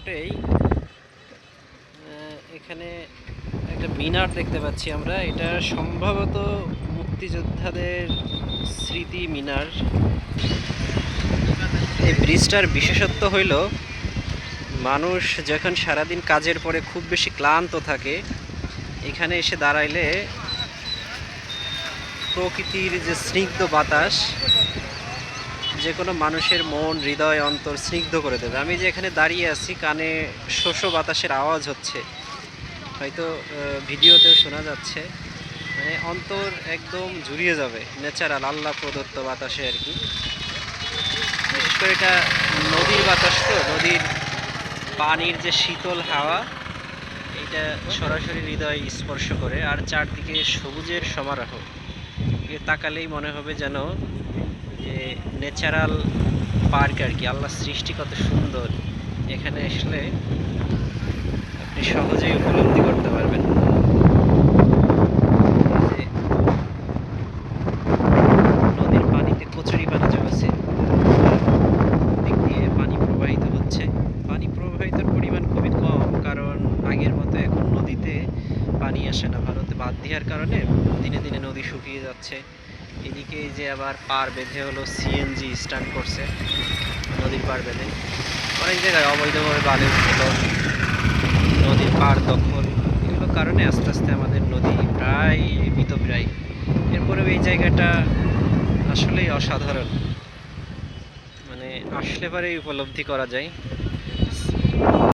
স্পটেই এখানে একটা মিনার দেখতে পাচ্ছি আমরা। এটা সম্ভবত মুক্তিযোদ্ধাদের স্মৃতি মিনার। এই ব্রিজটার বিশেষত্ব হইল মানুষ যখন সারাদিন কাজের পরে খুব বেশি ক্লান্ত থাকে, এখানে এসে দাঁড়াইলে প্রকৃতির যে স্নিগ্ধ বাতাস যে কোনো মানুষের মন, হৃদয়, অন্তর স্নিগ্ধ করে দেবে। আমি যে এখানে দাঁড়িয়ে আছি, কানে শোষো বাতাসের আওয়াজ হচ্ছে, হয়তো ভিডিওতেও শোনা যাচ্ছে। মানে অন্তর একদম জুড়িয়ে যাবে ন্যাচারাল আল্লাহ প্রদত্ত বাতাসে আর কি। বিশেষ করে এটা নদীর বাতাস, তো নদীর পানির যে শীতল হাওয়া, এটা সরাসরি হৃদয় স্পর্শ করে। আর চারদিকে সবুজের সমারোহ, তাকালেই মনে হবে যেন যে ন্যাচারাল পার্ক আর কি। আল্লাহর সৃষ্টি কত সুন্দর, এখানে আসলে আপনি সহজেই উপলব্ধি করতে পারবেন। নদীর পানিতে কচুরিপানা জমেছে, দিক দিয়ে পানি প্রবাহিত হচ্ছে। পানি প্রবাহিতের পরিমাণ খুবই কম, কারণ আগের মতো এখন নদীতে পানি আসে না। ভারতে বাঁধ দেওয়ার কারণে দিনে দিনে নদী শুকিয়ে যাচ্ছে। এদিকে এই যে আবার পার বেঁধে হলো সিএনজি স্টার্ট করছে নদীর পার বেঁধে। অনেক জায়গায় অবৈধভাবে বালি উঠল, নদীর পাড় দখল, এগুলোর কারণে আস্তে আস্তে আমাদের নদী প্রায় মৃতপ্রায়। এরপরেও এই জায়গাটা আসলেই অসাধারণ, মানে আসলে পরেই উপলব্ধি করা যায়।